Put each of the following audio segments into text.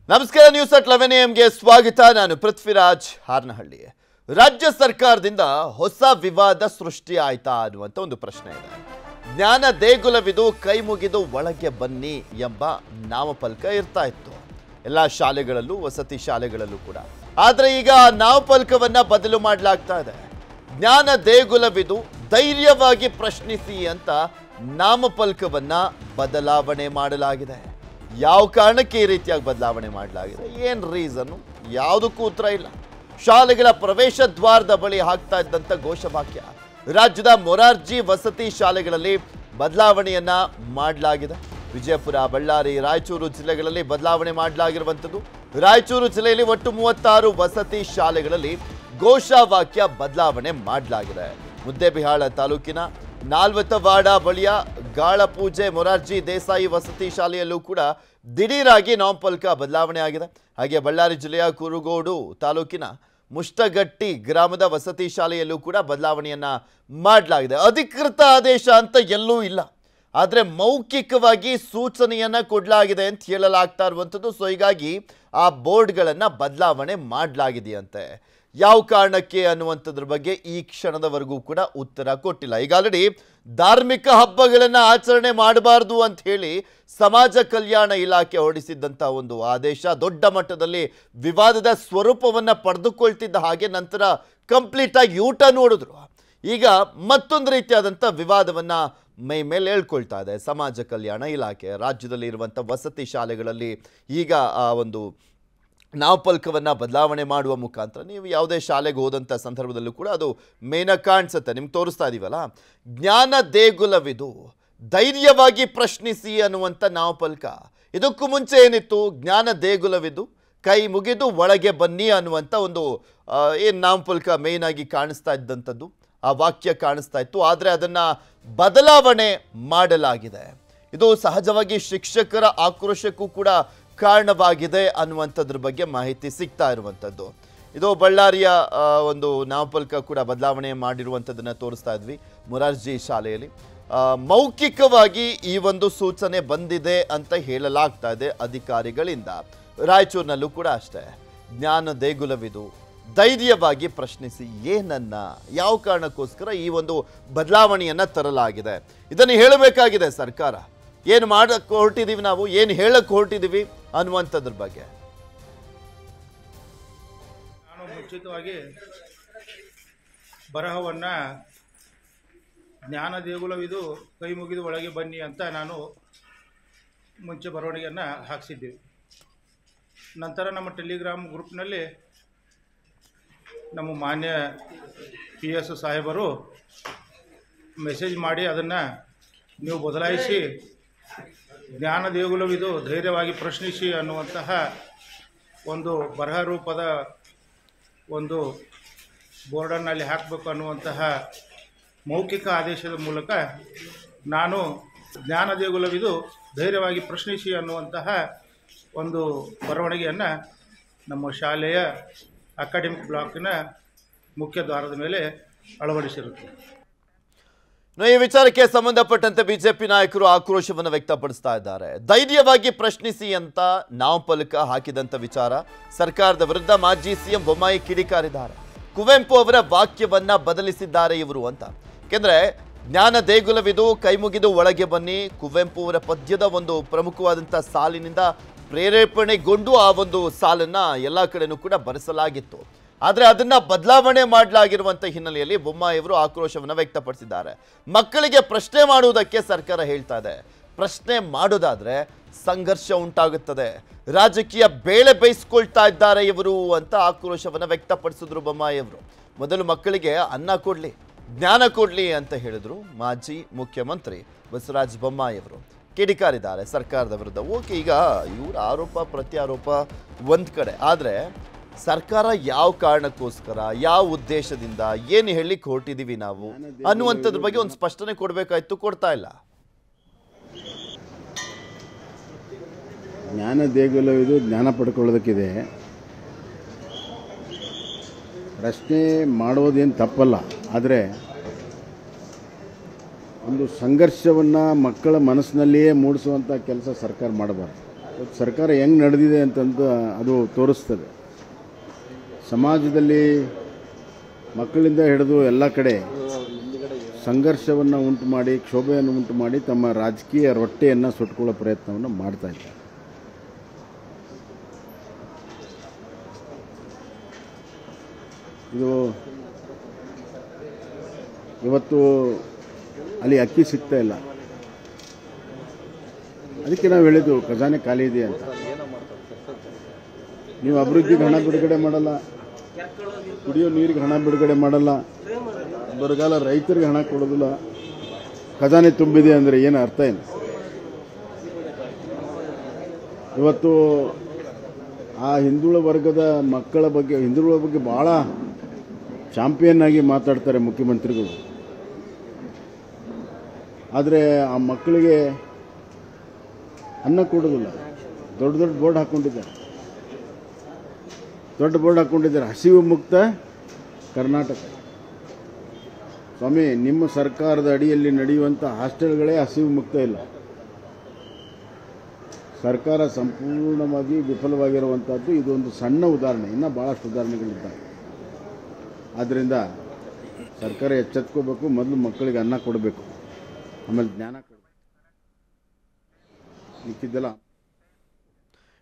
ನಮಸ್ಕಾರ news at 11 AM ಸ್ವಾಗತ. ನಾನು ಪೃಥ್ವಿರಾಜ್ ಹಾರನಹಳ್ಳಿ. ರಾಜ್ಯ ಸರ್ಕಾರದಿಂದ ಹೊಸ ವಿವಾದ ಸೃಷ್ಟಿ ಆಯ್ತಾ ಅನ್ನುವಂತ ಒಂದು ಪ್ರಶ್ನೆ ಇದೆ. ಜ್ಞಾನ ದೇಗುಲವಿದು ಕೈ ಮುಗಿದು ಒಳಗೆ ಬನ್ನಿ ಎಂಬ ನಾಮಫಲಕ ಇರ್ತಾ ಇತ್ತು ಎಲ್ಲ ಶಾಲೆಗಳಲ್ಲೂ, ವಸತಿ ಶಾಲೆಗಳಲ್ಲೂ ಕೂಡ. ಆದರೆ ಈಗ ನಾಮಫಲಕವನ್ನ ಬದಲು ಮಾಡಲಾಗ್ತಾ ಇದೆ. ಜ್ಞಾನ ದೇಗುಲವಿದು ಧೈರ್ಯವಾಗಿ ಪ್ರಶ್ನಿಸಿ ಅಂತ ನಾಮಫಲಕವನ್ನ ಬದಲಾವಣೆ ಮಾಡಲಾಗಿದೆ. ಯಾವ ಕಾರಣಕ್ಕೆ ಈ ರೀತಿಯಾಗಿ ಬದಲಾವಣೆ ಮಾಡಲಾಗಿದೆ, ಏನು ರೀಸನ್ನು, ಯಾವುದಕ್ಕೂ ಉತ್ತರ ಇಲ್ಲ. ಶಾಲೆಗಳ ಪ್ರವೇಶ ದ್ವಾರದ ಬಳಿ ಹಾಕ್ತಾ ಇದ್ದಂಥ ಘೋಷವಾಕ್ಯ ರಾಜ್ಯದ ಮೊರಾರ್ಜಿ ವಸತಿ ಶಾಲೆಗಳಲ್ಲಿ ಬದಲಾವಣೆಯನ್ನ ಮಾಡಲಾಗಿದೆ. ವಿಜಯಪುರ, ಬಳ್ಳಾರಿ, ರಾಯಚೂರು ಜಿಲ್ಲೆಗಳಲ್ಲಿ ಬದಲಾವಣೆ ಮಾಡಲಾಗಿರುವಂಥದ್ದು. ರಾಯಚೂರು ಜಿಲ್ಲೆಯಲ್ಲಿ ಒಟ್ಟು 36 ವಸತಿ ಶಾಲೆಗಳಲ್ಲಿ ಘೋಷವಾಕ್ಯ ಬದಲಾವಣೆ ಮಾಡಲಾಗಿದೆ. ಮುದ್ದೇಬಿಹಾಳ ತಾಲೂಕಿನ ನಾಲ್ವತ್ತವಾಡ ಬಳಿಯ ಗಾಳಪೂಜೆ ಮೊರಾರ್ಜಿ ದೇಸಾಯಿ ವಸತಿ ಶಾಲೆಯಲ್ಲೂ ಕೂಡ ದಿಢೀರಾಗಿ ನಾಮಫಲಕ ಬದಲಾವಣೆ ಆಗಿದೆ. ಹಾಗೆ ಬಳ್ಳಾರಿ ಜಿಲ್ಲೆಯ ಕುರುಗೋಡು ತಾಲೂಕಿನ ಮುಷ್ಟಗಟ್ಟಿ ಗ್ರಾಮದ ವಸತಿ ಶಾಲೆಯಲ್ಲೂ ಕೂಡ ಬದಲಾವಣೆಯನ್ನ ಮಾಡಲಾಗಿದೆ. ಅಧಿಕೃತ ಆದೇಶ ಅಂತ ಎಲ್ಲೂ ಇಲ್ಲ, ಆದರೆ ಮೌಖಿಕವಾಗಿ ಸೂಚನೆಯನ್ನ ಕೊಡಲಾಗಿದೆ ಅಂತ ಹೇಳಲಾಗ್ತಾ ಇರುವಂಥದ್ದು. ಸೊ ಹೀಗಾಗಿ ಆ ಬೋರ್ಡ್ಗಳನ್ನು ಬದಲಾವಣೆ ಮಾಡಲಾಗಿದೆಯಂತೆ. ಯಾವ ಕಾರಣಕ್ಕೆ ಅನ್ನುವಂಥದ್ರ ಬಗ್ಗೆ ಈ ಕ್ಷಣದವರೆಗೂ ಕೂಡ ಉತ್ತರ ಕೊಟ್ಟಿಲ್ಲ. ಈಗ ಆಲ್ರೆಡಿ ಧಾರ್ಮಿಕ ಹಬ್ಬಗಳನ್ನು ಆಚರಣೆ ಮಾಡಬಾರ್ದು ಅಂತ ಹೇಳಿ ಸಮಾಜ ಕಲ್ಯಾಣ ಇಲಾಖೆ ಹೊರಡಿಸಿದ್ದಂಥ ಒಂದು ಆದೇಶ ದೊಡ್ಡ ಮಟ್ಟದಲ್ಲಿ ವಿವಾದದ ಸ್ವರೂಪವನ್ನು ಪಡೆದುಕೊಳ್ತಿದ್ದ ಹಾಗೆ ನಂತರ ಕಂಪ್ಲೀಟ್ ಆಗಿ ಯೂಟರ್ನ್ ನೋಡಿದ್ರು. ಈಗ ಮತ್ತೊಂದು ರೀತಿಯಾದಂಥ ವಿವಾದವನ್ನು ಮೈ ಮೇಲೆ ಹೇಳ್ಕೊಳ್ತಾ ಇದೆ ಸಮಾಜ ಕಲ್ಯಾಣ ಇಲಾಖೆ. ರಾಜ್ಯದಲ್ಲಿ ಇರುವಂಥ ವಸತಿ ಶಾಲೆಗಳಲ್ಲಿ ಈಗ ಆ ಒಂದು ನಾಮಫಲಕವನ್ನು ಬದಲಾವಣೆ ಮಾಡುವ ಮುಖಾಂತರ ನೀವು ಯಾವುದೇ ಶಾಲೆಗೆ ಹೋದಂಥ ಸಂದರ್ಭದಲ್ಲೂ ಕೂಡ ಅದು ಮೇನ ಕಾಣಿಸುತ್ತೆ. ನಿಮ್ಗೆ ತೋರಿಸ್ತಾ ಇದೀವಲ್ಲ, ಜ್ಞಾನ ದೇಗುಲವಿದು ಧೈರ್ಯವಾಗಿ ಪ್ರಶ್ನಿಸಿ ಅನ್ನುವಂಥ ನಾಮಫಲಕ. ಇದಕ್ಕೂ ಮುಂಚೆ ಏನಿತ್ತು, ಜ್ಞಾನ ದೇಗುಲವಿದು ಕೈ ಮುಗಿದು ಒಳಗೆ ಬನ್ನಿ ಅನ್ನುವಂಥ ಒಂದು ಏನು ನಾಮಫಲಕ ಮೇನ್ ಆಗಿ ಕಾಣಿಸ್ತಾ ಇದ್ದಂಥದ್ದು, ಆ ವಾಕ್ಯ ಕಾಣಿಸ್ತಾ ಇತ್ತು. ಆದರೆ ಅದನ್ನು ಬದಲಾವಣೆ ಮಾಡಲಾಗಿದೆ. ಇದು ಸಹಜವಾಗಿ ಶಿಕ್ಷಕರ ಆಕ್ರೋಶಕ್ಕೂ ಕೂಡ ಕಾರಣವಾಗಿದೆ ಅನ್ನುವಂಥದ್ರ ಬಗ್ಗೆ ಮಾಹಿತಿ ಸಿಗ್ತಾ ಇರುವಂಥದ್ದು. ಇದು ಬಳ್ಳಾರಿಯ ಒಂದು ನಾಮಫಲಕ ಕೂಡ ಬದಲಾವಣೆ ಮಾಡಿರುವಂಥದ್ದನ್ನು ತೋರಿಸ್ತಾ ಇದ್ವಿ. ಮೊರಾರ್ಜಿ ಶಾಲೆಯಲ್ಲಿ ಮೌಖಿಕವಾಗಿ ಈ ಒಂದು ಸೂಚನೆ ಬಂದಿದೆ ಅಂತ ಹೇಳಲಾಗ್ತಾ ಇದೆ ಅಧಿಕಾರಿಗಳಿಂದ. ರಾಯಚೂರಿನಲ್ಲೂ ಕೂಡ ಅಷ್ಟೇ, ಜ್ಞಾನ ದೇಗುಲವಿದು ಧೈರ್ಯವಾಗಿ ಪ್ರಶ್ನಿಸಿ. ಏನನ್ನ, ಯಾವ ಕಾರಣಕ್ಕೋಸ್ಕರ ಈ ಒಂದು ಬದಲಾವಣೆಯನ್ನು ತರಲಾಗಿದೆ, ಇದನ್ನು ಹೇಳಬೇಕಾಗಿದೆ ಸರ್ಕಾರ. ಏನು ಮಾಡಕ್ಕೆ ಹೊರಟಿದ್ದೀವಿ ನಾವು, ಏನು ಹೇಳಕ್ಕೆ ಹೊರಟಿದ್ದೀವಿ ಅನ್ನುವಂಥದ್ರ ಬಗ್ಗೆ. ನಾನು ಮುಂಚಿತವಾಗಿ ಬರಹವನ್ನು ಜ್ಞಾನ ದೇಗುಲವಿದು ಕೈ ಮುಗಿದು ಒಳಗೆ ಬನ್ನಿ ಅಂತ ನಾನು ಮುಂಚೆ ಬರವಣಿಗೆಯನ್ನು ಹಾಕಿಸಿದ್ದೀವಿ. ನಂತರ ನಮ್ಮ ಟೆಲಿಗ್ರಾಮ್ ಗ್ರೂಪ್ನಲ್ಲಿ ನಮ್ಮ ಮಾನ್ಯ PS ಸಾಹೇಬರು ಮೆಸೇಜ್ ಮಾಡಿ ಅದನ್ನು ನೀವು ಬದಲಾಯಿಸಿ ಜ್ಞಾನ ದೇಗುಲವಿದು ಧೈರ್ಯವಾಗಿ ಪ್ರಶ್ನಿಸಿ ಅನ್ನುವಂತಹ ಒಂದು ಬರಹ ರೂಪದ ಒಂದು ಬೋರ್ಡನ್ನು ಅಲ್ಲಿ ಹಾಕಬೇಕು ಅನ್ನುವಂತಹ ಮೌಖಿಕ ಆದೇಶದ ಮೂಲಕ ನಾನು ಜ್ಞಾನ ದೇಗುಲವಿದು ಧೈರ್ಯವಾಗಿ ಪ್ರಶ್ನಿಸಿ ಅನ್ನುವಂತಹ ಒಂದು ಬರವಣಿಗೆಯನ್ನು ನಮ್ಮ ಶಾಲೆಯ ಅಕಾಡೆಮಿಕ್ ಬ್ಲಾಕಿನ ಮುಖ್ಯ ದ್ವಾರದ ಮೇಲೆ ಅಳವಡಿಸಿರುತ್ತೆ. ಈ ವಿಚಾರಕ್ಕೆ ಸಂಬಂಧಪಟ್ಟಂತೆ ಬಿಜೆಪಿ ನಾಯಕರು ಆಕ್ರೋಶವನ್ನು ವ್ಯಕ್ತಪಡಿಸ್ತಾ ಇದ್ದಾರೆ. ಧೈರ್ಯವಾಗಿ ಪ್ರಶ್ನಿಸಿ ಅಂತ ನಾಮಫಲಕ ಹಾಕಿದಂಥ ವಿಚಾರ ಸರ್ಕಾರದ ವಿರುದ್ಧ ಮಾಜಿ CM ಬೊಮ್ಮಾಯಿ ಕಿಡಿಕಾರಿದ್ದಾರೆ. ಕುವೆಂಪು ಅವರ ವಾಕ್ಯವನ್ನ ಬದಲಿಸಿದ್ದಾರೆ ಇವರು ಅಂತ. ಯಾಕೆಂದ್ರೆ ಜ್ಞಾನ ದೇಗುಲವಿದು ಕೈ ಮುಗಿದು ಒಳಗೆ ಬನ್ನಿ ಕುವೆಂಪು ಅವರ ಪದ್ಯದ ಒಂದು ಪ್ರಮುಖವಾದಂಥ ಸಾಲಿನಿಂದ ಪ್ರೇರೇಪಣೆಗೊಂಡು ಆ ಒಂದು ಸಾಲನ್ನ ಎಲ್ಲ ಕಡೆನೂ ಕೂಡ ಬರೆಸಲಾಗಿತ್ತು. ಆದರೆ ಅದನ್ನ ಬದಲಾವಣೆ ಮಾಡಲಾಗಿರುವಂಥ ಹಿನ್ನೆಲೆಯಲ್ಲಿ ಬೊಮ್ಮಾಯಿಯವರು ಆಕ್ರೋಶವನ್ನು ವ್ಯಕ್ತಪಡಿಸಿದ್ದಾರೆ. ಮಕ್ಕಳಿಗೆ ಪ್ರಶ್ನೆ ಮಾಡುವುದಕ್ಕೆ ಸರ್ಕಾರ ಹೇಳ್ತಾ ಇದೆ, ಪ್ರಶ್ನೆ ಮಾಡೋದಾದ್ರೆ ಸಂಘರ್ಷ ಉಂಟಾಗುತ್ತದೆ, ರಾಜಕೀಯ ಬೇಳೆ ಬೇಯಿಸ್ಕೊಳ್ತಾ ಇದ್ದಾರೆ ಇವರು ಅಂತ ಆಕ್ರೋಶವನ್ನು ವ್ಯಕ್ತಪಡಿಸಿದ್ರು ಬೊಮ್ಮಾಯಿಯವರು. ಮೊದಲು ಮಕ್ಕಳಿಗೆ ಅನ್ನ ಕೊಡ್ಲಿ, ಜ್ಞಾನ ಕೊಡ್ಲಿ ಅಂತ ಹೇಳಿದ್ರು ಮಾಜಿ ಮುಖ್ಯಮಂತ್ರಿ ಬಸವರಾಜ ಬೊಮ್ಮಾಯಿಯವರು. ಕಿಡಿಕಾರಿದ್ದಾರೆ ಸರ್ಕಾರದ ವಿರುದ್ಧ. ಓಕೆ, ಈಗ ಇವರ ಆರೋಪ ಪ್ರತ್ಯಾರೋಪ ಒಂದ್ ಕಡೆ, ಆದರೆ ಸರ್ಕಾರ ಯಾವ ಕಾರಣಕ್ಕೋಸ್ಕರ, ಯಾವ ಉದ್ದೇಶದಿಂದ, ಏನು ಹೇಳಿಕ್ಕೆ ಹೊರಟಿದ್ದೀವಿ ನಾವು ಅನ್ನುವಂಥದ್ರ ಬಗ್ಗೆ ಒಂದು ಸ್ಪಷ್ಟನೆ ಕೊಡಬೇಕಾಯ್ತು, ಕೊಡ್ತಾ ಇಲ್ಲ. ಜ್ಞಾನ ದೇಗುಲವಿದು ಜ್ಞಾನ ಪಡ್ಕೊಳ್ಳೋದಕ್ಕಿದೆ. ಪ್ರಶ್ನೆ ಮಾಡೋದೇನು ತಪ್ಪಲ್ಲ, ಆದರೆ ಒಂದು ಸಂಘರ್ಷವನ್ನು ಮಕ್ಕಳ ಮನಸ್ಸಿನಲ್ಲಿಯೇ ಮೂಡಿಸುವಂಥ ಕೆಲಸ ಸರ್ಕಾರ ಮಾಡಬಾರ್ದು. ಸರ್ಕಾರ ಹೆಂಗೆ ನಡೆದಿದೆ ಅಂತಂದು ಅದು ತೋರಿಸ್ತದೆ. ಸಮಾಜದಲ್ಲಿ ಮಕ್ಕಳಿಂದ ಹಿಡಿದು ಎಲ್ಲ ಕಡೆ ಸಂಘರ್ಷವನ್ನು ಉಂಟು ಮಾಡಿ, ಕ್ಷೋಭೆಯನ್ನು ಉಂಟು ಮಾಡಿ ತಮ್ಮ ರಾಜಕೀಯ ರೊಟ್ಟೆಯನ್ನು ಸುಟ್ಕೊಳ್ಳೋ ಪ್ರಯತ್ನವನ್ನು ಮಾಡ್ತಾ ಇದ್ದಾರೆ. ಇದು ಇವತ್ತು ಅಲ್ಲಿ ಅಕ್ಕಿ ಸಿಗ್ತಾ ಇಲ್ಲ, ಅದಕ್ಕೆ ನಾವು ಹೇಳಿದ್ದು ಖಜಾನೆ ಖಾಲಿ ಇದೆ ಅಂತ. ನೀವು ಅಭಿವೃದ್ಧಿಗೆ ಹಣ ಬಿಡುಗಡೆ ಮಾಡಲ್ಲ, ಕುಡಿಯೋ ನೀರಿಗೆ ಹಣ ಬಿಡುಗಡೆ ಮಾಡಲ್ಲ, ಬರಗಾಲ ರೈತರಿಗೆ ಹಣ ಕೊಡೋದಿಲ್ಲ, ಖಜಾನೆ ತುಂಬಿದೆ ಅಂದರೆ ಏನು ಅರ್ಥ ಏನು? ಇವತ್ತು ಆ ಹಿಂದುಳಿದ ವರ್ಗದ ಮಕ್ಕಳ ಬಗ್ಗೆ, ಹಿಂದುಳಿದ ಬಗ್ಗೆ ಭಾಳ ಚಾಂಪಿಯನ್ ಆಗಿ ಮಾತಾಡ್ತಾರೆ ಮುಖ್ಯಮಂತ್ರಿಗಳು. ಆದರೆ ಆ ಮಕ್ಕಳಿಗೆ ಅನ್ನ ಕೊಡೋದಿಲ್ಲ. ದೊಡ್ಡ ದೊಡ್ಡ ಬೋರ್ಡ್ ಹಾಕ್ಕೊಂಡಿದ್ದಾರೆ, ಹಸಿವು ಮುಕ್ತ ಕರ್ನಾಟಕ. ಸ್ವಾಮಿ, ನಿಮ್ಮ ಸರ್ಕಾರದ ಅಡಿಯಲ್ಲಿ ನಡೆಯುವಂಥ ಹಾಸ್ಟೆಲ್ಗಳೇ ಹಸಿವು ಮುಕ್ತ ಇಲ್ಲ. ಸರ್ಕಾರ ಸಂಪೂರ್ಣವಾಗಿ ವಿಫಲವಾಗಿರುವಂಥದ್ದು ಇದೊಂದು ಸಣ್ಣ ಉದಾಹರಣೆ. ಇನ್ನೂ ಭಾಳಷ್ಟು ಉದಾಹರಣೆಗಳಿದ್ದಾವೆ. ಆದ್ದರಿಂದ ಸರ್ಕಾರ ಎಚ್ಚೆತ್ಕೋಬೇಕು. ಮೊದಲು ಮಕ್ಕಳಿಗೆ ಅನ್ನ ಕೊಡಬೇಕು, ಆಮೇಲೆ ಜ್ಞಾನ ಕೊಡಬೇಕು. ನಿಕ್ಕಿದ್ದಲ್ಲ.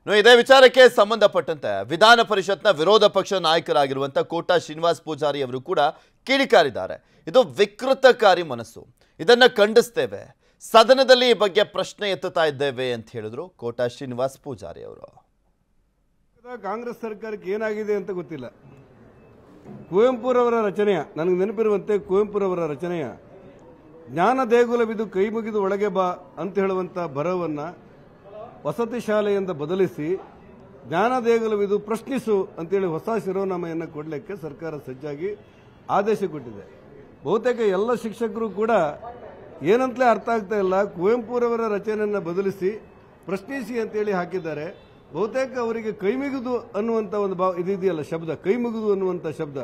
ಇದೇ ವಿಚಾರಕ್ಕೆ ಸಂಬಂಧಪಟ್ಟಂತೆ ವಿಧಾನ ಪರಿಷತ್ನ ವಿರೋಧ ಪಕ್ಷ ನಾಯಕರಾಗಿರುವಂಥ ಕೋಟಾ ಶ್ರೀನಿವಾಸ್ ಪೂಜಾರಿ ಅವರು ಕೂಡ ಕಿಡಿಕಾರಿದ್ದಾರೆ. ಇದು ವಿಕೃತಕಾರಿ ಮನಸ್ಸು, ಇದನ್ನ ಖಂಡಿಸ್ತೇವೆ, ಸದನದಲ್ಲಿ ಈ ಬಗ್ಗೆ ಪ್ರಶ್ನೆ ಎತ್ತುತ್ತಾ ಇದ್ದೇವೆ ಅಂತ ಹೇಳಿದ್ರು ಕೋಟಾ ಶ್ರೀನಿವಾಸ್ ಪೂಜಾರಿ ಅವರು. ಕಾಂಗ್ರೆಸ್ ಸರ್ಕಾರಕ್ಕೆ ಏನಾಗಿದೆ ಅಂತ ಗೊತ್ತಿಲ್ಲ. ಕುವೆಂಪುರವರ ರಚನೆಯ, ನನಗೆ ನೆನಪಿರುವಂತೆ ಕುವೆಂಪುರವರ ರಚನೆಯ ಜ್ಞಾನ ದೇಗುಲವಿದು ಕೈ ಮುಗಿದು ಒಳಗೆ ಬಾ ಅಂತ ಹೇಳುವಂಥ ಬರವನ್ನ ವಸತಿ ಶಾಲೆಯಿಂದ ಬದಲಿಸಿ ಜ್ಞಾನ ದೇಗುಲವಿದು ಪ್ರಶ್ನಿಸು ಅಂತೇಳಿ ಹೊಸ ಶಿರೋನಾಮೆಯನ್ನು ಕೊಡಲಿಕ್ಕೆ ಸರ್ಕಾರ ಸಜ್ಜಾಗಿ ಆದೇಶ ಕೊಟ್ಟಿದೆ. ಬಹುತೇಕ ಎಲ್ಲ ಶಿಕ್ಷಕರು ಕೂಡ ಏನಂತಲೇ ಅರ್ಥ ಆಗ್ತಾ ಇಲ್ಲ. ಕುವೆಂಪುರವರ ರಚನೆಯನ್ನು ಬದಲಿಸಿ ಪ್ರಶ್ನಿಸಿ ಅಂತೇಳಿ ಹಾಕಿದ್ದಾರೆ. ಬಹುತೇಕ ಅವರಿಗೆ ಕೈಮುಗಿದು ಅನ್ನುವಂಥ ಒಂದು ಇದೆಯಲ್ಲ ಶಬ್ದ, ಕೈಮುಗಿದು ಅನ್ನುವಂಥ ಶಬ್ದ,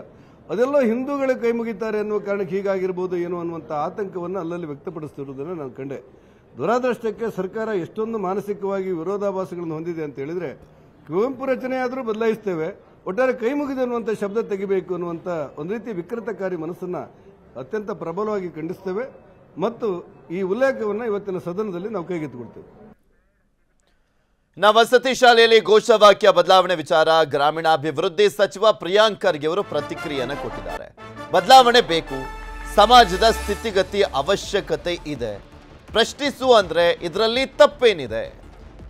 ಅದೆಲ್ಲೋ ಹಿಂದೂಗಳು ಕೈ ಮುಗಿತಾರೆ ಅನ್ನುವ ಕಾರಣಕ್ಕೆ ಹೀಗಾಗಿರ್ಬೋದು ಏನೋ ಅನ್ನುವಂಥ ಆತಂಕವನ್ನು ಅಲ್ಲಲ್ಲಿ ವ್ಯಕ್ತಪಡಿಸ್ತಿರುವುದನ್ನು ನಾನು ಕಂಡೆ. ದುರಾದೃಷ್ಟಕ್ಕೆ ಸರ್ಕಾರ ಎಷ್ಟೊಂದು ಮಾನಸಿಕವಾಗಿ ವಿರೋಧಾಭಾಸಗಳನ್ನು ಹೊಂದಿದೆ ಅಂತ ಹೇಳಿದ್ರೆ, ಕುವೆಂಪು ರಚನೆ ಆದರೂ ಬದಲಾಯಿಸ್ತೇವೆ, ಒಟ್ಟಾರೆ ಕೈ ಮುಗಿದು ಅನ್ನುವಂಥ ಶಬ್ದ ತೆಗಿಬೇಕು ಅನ್ನುವಂಥ ಒಂದು ರೀತಿ ವಿಕೃತಕಾರಿ ಮನಸ್ಸನ್ನು ಅತ್ಯಂತ ಪ್ರಬಲವಾಗಿ ಖಂಡಿಸ್ತೇವೆ ಮತ್ತು ಈ ಉಲ್ಲೇಖವನ್ನು ಇವತ್ತಿನ ಸದನದಲ್ಲಿ ನಾವು ಕೈಗೆತ್ತಿಕೊಳ್ತೇವೆ. ವಸತಿ ಶಾಲೆಯಲ್ಲಿ ಘೋಷವಾಕ್ಯ ಬದಲಾವಣೆ ವಿಚಾರ ಗ್ರಾಮೀಣಾಭಿವೃದ್ಧಿ ಸಚಿವ ಪ್ರಿಯಾಂಕ್ ಖರ್ಗೆ ಅವರು ಪ್ರತಿಕ್ರಿಯೆಯನ್ನು ಕೊಟ್ಟಿದ್ದಾರೆ. ಬದಲಾವಣೆ ಬೇಕು, ಸಮಾಜದ ಸ್ಥಿತಿಗತಿ ಅವಶ್ಯಕತೆ ಇದೆ. ಪ್ರಶ್ನಿಸು ಅಂದ್ರೆ ಇದರಲ್ಲಿ ತಪ್ಪೇನಿದೆ?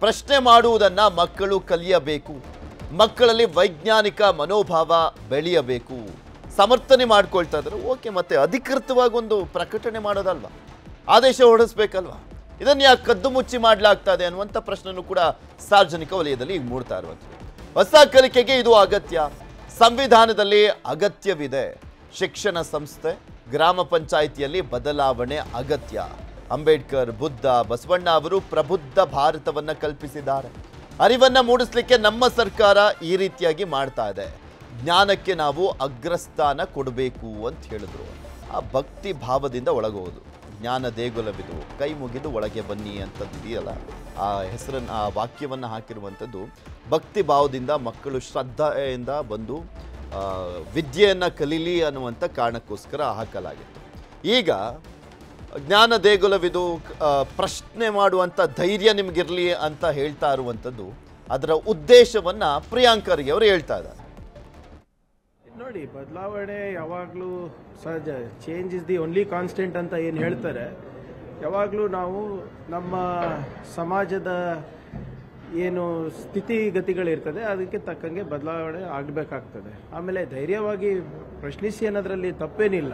ಪ್ರಶ್ನೆ ಮಾಡುವುದನ್ನ ಮಕ್ಕಳು ಕಲಿಯಬೇಕು, ಮಕ್ಕಳಲ್ಲಿ ವೈಜ್ಞಾನಿಕ ಮನೋಭಾವ ಬೆಳೆಯಬೇಕು. ಸಮರ್ಥನೆ ಮಾಡ್ಕೊಳ್ತಾ ಇದ್ರು ಓಕೆ, ಮತ್ತೆ ಅಧಿಕೃತವಾಗಿ ಒಂದು ಪ್ರಕಟಣೆ ಮಾಡೋದಲ್ವಾ, ಆದೇಶ ಹೊರಡಿಸ್ಬೇಕಲ್ವಾ? ಇದನ್ನು ಯಾಕೆ ಕದ್ದು ಮುಚ್ಚಿ ಮಾಡಲಾಗ್ತಾ ಇದೆ ಅನ್ನುವಂಥ ಪ್ರಶ್ನೆನೂ ಕೂಡ ಸಾರ್ವಜನಿಕ ವಲಯದಲ್ಲಿ ಈಗ ಮೂಡ್ತಾ ಇರುವಂಥದ್ದು. ಹೊಸ ಕಲಿಕೆಗೆ ಇದು ಅಗತ್ಯ, ಸಂವಿಧಾನದಲ್ಲಿ ಅಗತ್ಯವಿದೆ. ಶಿಕ್ಷಣ ಸಂಸ್ಥೆ, ಗ್ರಾಮ ಪಂಚಾಯಿತಿಯಲ್ಲಿ ಬದಲಾವಣೆ ಅಗತ್ಯ. ಅಂಬೇಡ್ಕರ್, ಬುದ್ಧ, ಬಸವಣ್ಣ ಅವರು ಪ್ರಬುದ್ಧ ಭಾರತವನ್ನು ಕಲ್ಪಿಸಿದ್ದಾರೆ. ಅರಿವನ್ನ ಮೂಡಿಸಲಿಕ್ಕೆ ನಮ್ಮ ಸರ್ಕಾರ ಈ ರೀತಿಯಾಗಿ ಮಾಡ್ತಾ ಇದೆ. ಜ್ಞಾನಕ್ಕೆ ನಾವು ಅಗ್ರಸ್ಥಾನ ಕೊಡಬೇಕು ಅಂತ ಹೇಳಿದ್ರು. ಆ ಭಕ್ತಿ ಭಾವದಿಂದ ಒಳಗೋದು. ಜ್ಞಾನ ದೇಗುಲವಿದು ಕೈ ಮುಗಿದು ಒಳಗೆ ಬನ್ನಿ ಅಂತದ್ದು ಇದೆಯಲ್ಲ, ಆ ಹೆಸರನ್ನು, ಆ ವಾಕ್ಯವನ್ನು ಹಾಕಿರುವಂಥದ್ದು ಭಕ್ತಿ ಭಾವದಿಂದ ಮಕ್ಕಳು ಶ್ರದ್ಧೆಯಿಂದ ಬಂದು ವಿದ್ಯೆಯನ್ನು ಕಲೀಲಿ ಅನ್ನುವಂಥ ಕಾರಣಕ್ಕೋಸ್ಕರ ಹಾಕಲಾಗಿತ್ತು. ಈಗ ಜ್ಞಾನ ದೇಗುಲವಿದು ಪ್ರಶ್ನೆ ಮಾಡುವಂಥ ಧೈರ್ಯ ನಿಮಗಿರಲಿ ಅಂತ ಹೇಳ್ತಾ ಇರುವಂಥದ್ದು, ಅದರ ಉದ್ದೇಶವನ್ನು ಪ್ರಿಯಾಂಕ್ ಖರ್ಗೆ ಅವರು ಹೇಳ್ತಾ ಇದ್ದಾರೆ. ನೋಡಿ, ಬದಲಾವಣೆ ಯಾವಾಗಲೂ ಸಹಜ. Change is the only constant ಅಂತ ಏನು ಹೇಳ್ತಾರೆ. ಯಾವಾಗಲೂ ನಾವು ನಮ್ಮ ಸಮಾಜದ ಏನು ಸ್ಥಿತಿಗತಿಗಳಿರ್ತದೆ ಅದಕ್ಕೆ ತಕ್ಕಂಗೆ ಬದಲಾವಣೆ ಆಗಬೇಕಾಗ್ತದೆ. ಆಮೇಲೆ ಧೈರ್ಯವಾಗಿ ಪ್ರಶ್ನಿಸಿ ಅನ್ನೋದ್ರಲ್ಲಿ ತಪ್ಪೇನಿಲ್ಲ.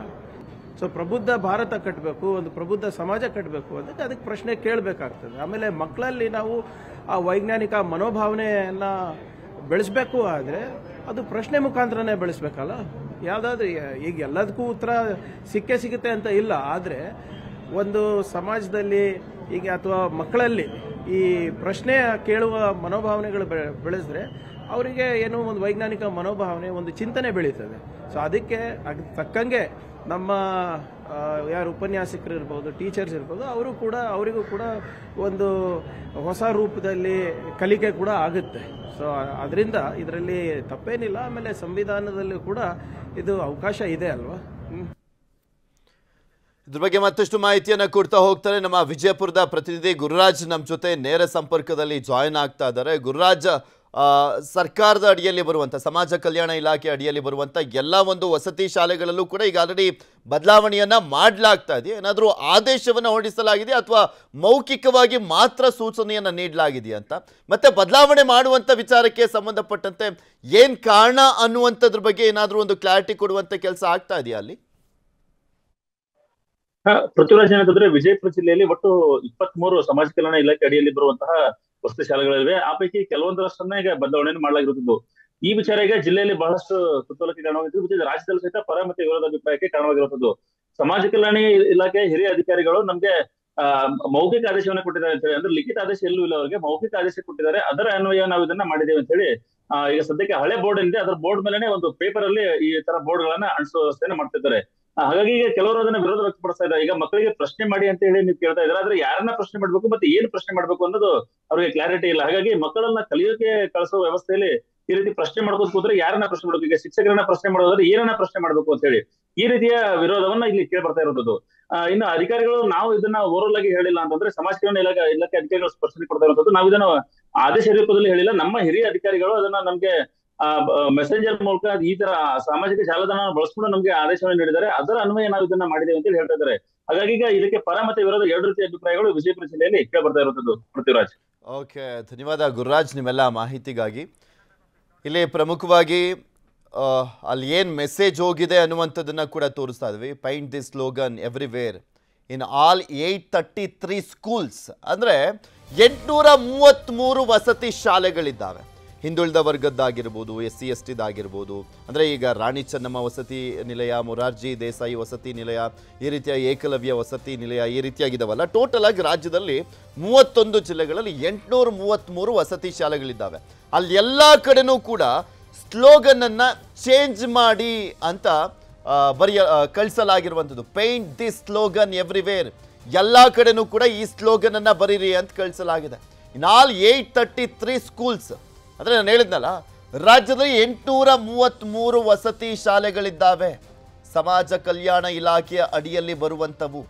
ಸೊ ಪ್ರಬುದ್ಧ ಭಾರತ ಕಟ್ಟಬೇಕು, ಒಂದು ಪ್ರಬುದ್ಧ ಸಮಾಜ ಕಟ್ಟಬೇಕು ಅಂದರೆ ಅದಕ್ಕೆ ಪ್ರಶ್ನೆ ಕೇಳಬೇಕಾಗ್ತದೆ. ಆಮೇಲೆ ಮಕ್ಕಳಲ್ಲಿ ನಾವು ಆ ವೈಜ್ಞಾನಿಕ ಮನೋಭಾವನೆಯನ್ನು ಬೆಳೆಸಬೇಕು ಆದರೆ ಅದು ಪ್ರಶ್ನೆ ಮುಖಾಂತರನೇ ಬೆಳೆಸ್ಬೇಕಲ್ಲ. ಯಾವುದಾದ್ರೂ ಈಗ ಎಲ್ಲದಕ್ಕೂ ಉತ್ತರ ಸಿಗುತ್ತೆ ಅಂತ ಇಲ್ಲ, ಆದರೆ ಒಂದು ಸಮಾಜದಲ್ಲಿ ಈಗ ಅಥವಾ ಮಕ್ಕಳಲ್ಲಿ ಈ ಪ್ರಶ್ನೆ ಕೇಳುವ ಮನೋಭಾವನೆಗಳು ಬೆಳೆಸಿದ್ರೆ ಅವರಿಗೆ ಏನೋ ಒಂದು ವೈಜ್ಞಾನಿಕ ಮನೋಭಾವನೆ, ಒಂದು ಚಿಂತನೆ ಬೆಳೀತದೆ. ಸೊ ಅದಕ್ಕೆ ತಕ್ಕಂಗೆ ನಮ್ಮ ಯಾರು ಉಪನ್ಯಾಸಕರು ಇರ್ಬೋದು, ಟೀಚರ್ಸ್ ಇರ್ಬೋದು, ಅವರಿಗೂ ಕೂಡ ಒಂದು ಹೊಸ ರೂಪದಲ್ಲಿ ಕಲಿಕೆ ಕೂಡ ಆಗುತ್ತೆ. ಸೊ ಅದರಿಂದ ಇದರಲ್ಲಿ ತಪ್ಪೇನಿಲ್ಲ. ಆಮೇಲೆ ಸಂವಿಧಾನದಲ್ಲೂ ಕೂಡ ಇದು ಅವಕಾಶ ಇದೆ ಅಲ್ವಾ. ಇದ್ರ ಬಗ್ಗೆ ಮತ್ತಷ್ಟು ಮಾಹಿತಿಯನ್ನ ಕೊಡ್ತಾ ಹೋಗ್ತಾರೆ ನಮ್ಮ ವಿಜಯಪುರದ ಪ್ರತಿನಿಧಿ ಗುರುರಾಜ್ ನಮ್ಮ ಜೊತೆ ನೇರ ಸಂಪರ್ಕದಲ್ಲಿ ಜಾಯಿನ್ ಆಗ್ತಾ ಇದ್ದಾರೆ. ಗುರುರಾಜ್, ಸರ್ಕಾರದ ಅಡಿಯಲ್ಲಿ ಬರುವಂಥ ಸಮಾಜ ಕಲ್ಯಾಣ ಇಲಾಖೆ ಅಡಿಯಲ್ಲಿ ಬರುವಂಥ ಎಲ್ಲ ಒಂದು ವಸತಿ ಶಾಲೆಗಳಲ್ಲೂ ಕೂಡ ಈಗ ಆಲ್ರೆಡಿ ಬದಲಾವಣೆಯನ್ನ ಮಾಡಲಾಗ್ತಾ ಇದೆ. ಏನಾದರೂ ಆದೇಶವನ್ನು ಹೊರಡಿಸಲಾಗಿದೆ ಅಥವಾ ಮೌಖಿಕವಾಗಿ ಮಾತ್ರ ಸೂಚನೆಯನ್ನು ನೀಡಲಾಗಿದೆಯಾ ಅಂತ, ಮತ್ತೆ ಬದಲಾವಣೆ ಮಾಡುವಂಥ ವಿಚಾರಕ್ಕೆ ಸಂಬಂಧಪಟ್ಟಂತೆ ಏನು ಕಾರಣ ಅನ್ನುವಂಥದ್ರ ಬಗ್ಗೆ ಏನಾದರೂ ಒಂದು ಕ್ಲಾರಿಟಿ ಕೊಡುವಂಥ ಕೆಲಸ ಆಗ್ತಾ ಇದೆಯಾ ಅಲ್ಲಿ? ಪೃಥ್ವಿರಾಜ್, ಏನಂತಂದ್ರೆ ವಿಜಯಪುರ ಜಿಲ್ಲೆಯಲ್ಲಿ ಒಟ್ಟು 23 ಸಮಾಜ ಕಲ್ಯಾಣ ಇಲಾಖೆ ಅಡಿಯಲ್ಲಿ ಬರುವಂತಹ ವಸತಿ ಶಾಲೆಗಳಿವೆ. ಆ ಪೈಕಿ ಕೆಲವೊಂದರಷ್ಟನ್ನ ಈಗ ಬದಲಾವಣೆಯನ್ನು ಮಾಡಲಾಗಿರುತ್ತದೆ. ಈ ವಿಚಾರ ಈಗ ಜಿಲ್ಲೆಯಲ್ಲಿ ಬಹಳಷ್ಟು ಕುತೂಹಲಕ್ಕೆ ಕಾರಣವಾಗಿದ್ದು, ರಾಜ್ಯದಲ್ಲಿ ಸಹಿತ ಪರ ಮತ್ತೆ ವಿರೋಧ ಅಭಿಪ್ರಾಯಕ್ಕೆ ಕಾರಣವಾಗಿರುತ್ತದೆ. ಸಮಾಜ ಕಲ್ಯಾಣ ಇಲಾಖೆ ಹಿರಿಯ ಅಧಿಕಾರಿಗಳು ನಮ್ಗೆ ಮೌಖಿಕ ಆದೇಶವನ್ನು ಕೊಟ್ಟಿದ್ದಾರೆ ಅಂತ ಹೇಳಿ, ಅಂದ್ರೆ ಲಿಖಿತ ಆದೇಶ ಎಲ್ಲೂ ಇಲ್ಲ, ಅವರಿಗೆ ಮೌಖಿಕ ಆದೇಶ ಕೊಟ್ಟಿದ್ದಾರೆ. ಅದರ ಅನ್ವಯ ನಾವು ಇದನ್ನ ಮಾಡಿದ್ದೇವೆ ಅಂತ ಹೇಳಿ ಈಗ ಸದ್ಯಕ್ಕೆ ಹಳೆ ಬೋರ್ಡ್ ಇದೆ, ಅದರ ಬೋರ್ಡ್ ಮೇಲೆ ಒಂದು ಪೇಪರ್ ಅಲ್ಲಿ ಈ ತರ ಬೋರ್ಡ್ ಗಳನ್ನ ಅಂಟಿಸುವ ವ್ಯವಸ್ಥೆಯನ್ನು ಮಾಡ್ತಿದ್ದಾರೆ. ಹಾಗಾಗಿ ಈಗ ಕೆಲವರು ಅದನ್ನ ವಿರೋಧ ವ್ಯಕ್ತಪಡಿಸ್ತಾ ಇದ್ದಾರೆ. ಈಗ ಮಕ್ಕಳಿಗೆ ಪ್ರಶ್ನೆ ಮಾಡಿ ಅಂತ ಹೇಳಿ ನೀವು ಕೇಳ್ತಾ ಇದ್ದಾರೆ, ಆದ್ರೆ ಯಾರನ್ನ ಪ್ರಶ್ನೆ ಮಾಡ್ಬೇಕು ಮತ್ತೆ ಏನು ಪ್ರಶ್ನೆ ಮಾಡ್ಬೇಕು ಅನ್ನೋದು ಅವ್ರಿಗೆ ಕ್ಲಾರಿಟಿ ಇಲ್ಲ. ಹಾಗಾಗಿ ಮಕ್ಕಳನ್ನ ಕಲಿಯೋಕೆ ಕಳಿಸುವ ವ್ಯವಸ್ಥೆಯಲ್ಲಿ ಈ ರೀತಿ ಪ್ರಶ್ನೆ ಮಾಡ್ಕೊಂಡು ಕೂತ್ರೆ ಯಾರನ್ನ ಪ್ರಶ್ನೆ ಮಾಡ್ಬೇಕು, ಈಗ ಶಿಕ್ಷಕರನ್ನ ಪ್ರಶ್ನೆ ಮಾಡೋದಾದ್ರೆ ಏನನ್ನ ಪ್ರಶ್ನೆ ಮಾಡ್ಬೇಕು ಅಂತ ಹೇಳಿ ಈ ರೀತಿಯ ವಿರೋಧವನ್ನ ಇಲ್ಲಿ ಕೇಳಿ ಬರ್ತಾ ಇರೋದು. ಇನ್ನು ಅಧಿಕಾರಿಗಳು ನಾವು ಇದನ್ನ ಓವರ್ ಆಗಿ ಹೇಳಿಲ್ಲ ಅಂತಂದ್ರೆ ಸಮಾಜ ಕಲ್ಯಾಣ ಇಲಾಖೆ ಅಧಿಕಾರಿಗಳು ಸ್ಪಷ್ಟನೆ ಕೊಡ್ತಾ ಇರೋದು. ನಾವು ಇದನ್ನ ಆದೇಶ ರೂಪದಲ್ಲಿ ಹೇಳಿಲ್ಲ, ನಮ್ಮ ಹಿರಿಯ ಅಧಿಕಾರಿಗಳು ಅದನ್ನ ನಮ್ಗೆ ಮೆಸೆಂಜರ್ ಮೂಲಕ ಈ ತರ ಸಾಮಾಜಿಕ ಜಾಲತಾಣ ಬಳಸ್ಕೊಂಡು ನಮ್ಗೆ ಆದೇಶವನ್ನು ನೀಡಿದ್ದಾರೆ. ಅದರ ಅನ್ವಯ ನಾವು ಇದನ್ನ ಮಾಡಿದ್ದೇವೆ ಅಂತ ಹೇಳ್ತಾ ಇದ್ದಾರೆ. ಹಾಗಾಗಿ ಈಗ ಇದಕ್ಕೆ ಪರ ಮತ್ತೆ ವಿರೋಧ ಎರಡು ರೀತಿಯ ಅಭಿಪ್ರಾಯಗಳು ವಿಜಯಪುರ ಜಿಲ್ಲೆಯಲ್ಲಿ ಕೇಳಿ ಬರ್ತಾ ಇರುತ್ತದೆ. ಪೃಥ್ವಿರಾಜ್, ಓಕೆ, ಧನ್ಯವಾದ ಗುರುರಾಜ್ ನಿಮ್ಮೆಲ್ಲ ಮಾಹಿತಿಗಾಗಿ. ಇಲ್ಲಿ ಪ್ರಮುಖವಾಗಿ ಅಲ್ಲಿ ಏನು ಮೆಸೇಜ್ ಹೋಗಿದೆ ಅನ್ನುವಂಥದ್ದನ್ನು ಕೂಡ ತೋರಿಸ್ತಾ ಇದ್ವಿ. Paint this slogan everywhere in all 833 schools. ಅಂದರೆ 833 ವಸತಿ ಶಾಲೆಗಳಿದ್ದಾವೆ. ಹಿಂದುಳಿದ ವರ್ಗದ್ದಾಗಿರ್ಬೋದು, SC STದಾಗಿರ್ಬೋದು, ಅಂದರೆ ಈಗ ರಾಣಿ ಚೆನ್ನಮ್ಮ ವಸತಿ ನಿಲಯ, ಮೊರಾರ್ಜಿ ದೇಸಾಯಿ ವಸತಿ ನಿಲಯ, ಈ ರೀತಿಯ ಏಕಲವ್ಯ ವಸತಿ ನಿಲಯ, ಈ ರೀತಿಯಾಗಿದ್ದಾವಲ್ಲ. ಟೋಟಲ್ ಆಗಿ ರಾಜ್ಯದಲ್ಲಿ 31 ಜಿಲ್ಲೆಗಳಲ್ಲಿ 833 ವಸತಿ ಶಾಲೆಗಳಿದ್ದಾವೆ. ಅಲ್ಲಿ ಎಲ್ಲ ಕಡೆನೂ ಕೂಡ ಸ್ಲೋಗನನ್ನು ಚೇಂಜ್ ಮಾಡಿ ಅಂತ ಕಳಿಸಲಾಗಿರುವಂಥದ್ದು. ಪೇಂಟ್ ದಿಸ್ ಸ್ಲೋಗನ್ ಎವ್ರಿವೇರ್, ಎಲ್ಲ ಕಡೆನೂ ಕೂಡ ಈ ಸ್ಲೋಗನನ್ನು ಬರೀರಿ ಅಂತ ಕಳಿಸಲಾಗಿದೆ. ಇನ್ ಆಲ್ 833 ಸ್ಕೂಲ್ಸ್, ಅಂದರೆ ನಾನು ಹೇಳಿದ್ನಲ್ಲ, ರಾಜ್ಯದಲ್ಲಿ 833 ವಸತಿ ಶಾಲೆಗಳಿದ್ದಾವೆ ಸಮಾಜ ಕಲ್ಯಾಣ ಇಲಾಖೆಯ ಅಡಿಯಲ್ಲಿ ಬರುವಂಥವು.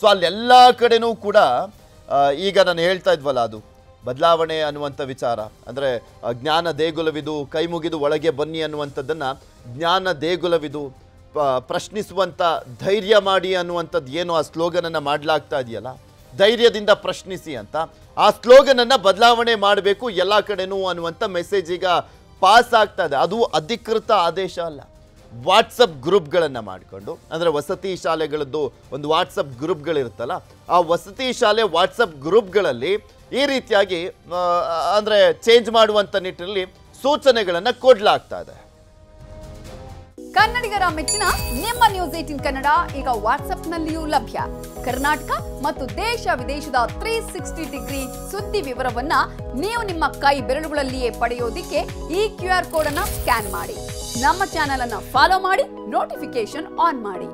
ಸೊ ಅಲ್ಲೆಲ್ಲ ಕಡೆನೂ ಕೂಡ ಈಗ ನಾನು ಹೇಳ್ತಾ ಇದ್ವಲ್ಲ, ಅದು ಬದಲಾವಣೆ ಅನ್ನುವಂಥ ವಿಚಾರ, ಅಂದರೆ ಜ್ಞಾನ ದೇಗುಲವಿದು ಕೈ ಮುಗಿದು ಒಳಗೆ ಬನ್ನಿ ಅನ್ನುವಂಥದ್ದನ್ನು ಜ್ಞಾನ ದೇಗುಲವಿದು ಪ್ರಶ್ನಿಸುವಂಥ ಧೈರ್ಯ ಮಾಡಿ ಅನ್ನುವಂಥದ್ದು ಏನು ಆ ಸ್ಲೋಗನನ್ನು ಮಾಡಲಾಗ್ತಾ ಇದೆಯಲ್ಲ, ಧೈರ್ಯದಿಂದ ಪ್ರಶ್ನಿಸಿ ಅಂತ, ಆ ಸ್ಲೋಗನನ್ನು ಬದಲಾವಣೆ ಮಾಡಬೇಕು ಎಲ್ಲ ಕಡೆನೂ ಅನ್ನುವಂಥ ಮೆಸೇಜ್ ಈಗ ಪಾಸ್ ಆಗ್ತಾ ಇದೆ. ಅದು ಅಧಿಕೃತ ಆದೇಶ ಅಲ್ಲ. ವಾಟ್ಸಪ್ ಗ್ರೂಪ್ಗಳನ್ನು ಮಾಡಿಕೊಂಡು, ಅಂದರೆ ವಸತಿ ಶಾಲೆಗಳದ್ದು ಒಂದು ವಾಟ್ಸಪ್ ಗ್ರೂಪ್ಗಳಿರುತ್ತಲ್ಲ, ಆ ವಸತಿ ಶಾಲೆ ವಾಟ್ಸಪ್ ಗ್ರೂಪ್ಗಳಲ್ಲಿ ಈ ರೀತಿಯಾಗಿ ಅಂದರೆ ಚೇಂಜ್ ಮಾಡುವಂಥ ನಿಟ್ಟಿನಲ್ಲಿ ಸೂಚನೆಗಳನ್ನು ಕೊಡಲಾಗ್ತಾ ಇದೆ. ಕನ್ನಡಿಗರ ಮೆಚ್ಚಿನ ನಿಮ್ಮ ನ್ಯೂಸ್ 18 ಕನ್ನಡ ಈಗ ವಾಟ್ಸ್ಆಪ್ನಲ್ಲಿಯೂ ಲಭ್ಯ. ಕರ್ನಾಟಕ ಮತ್ತು ದೇಶ ವಿದೇಶದ 360 ಡಿಗ್ರಿ ಸುದ್ದಿ ವಿವರವನ್ನ ನೀವು ನಿಮ್ಮ ಕೈ ಬೆರಳುಗಳಲ್ಲಿಯೇ ಪಡೆಯೋದಿಕ್ಕೆ ಈ QR ಕೋಡ್ ಅನ್ನು ಸ್ಕ್ಯಾನ್ ಮಾಡಿ. ನಮ್ಮ ಚಾನೆಲ್ ಅನ್ನು ಫಾಲೋ ಮಾಡಿ, ನೋಟಿಫಿಕೇಶನ್ ಆನ್ ಮಾಡಿ.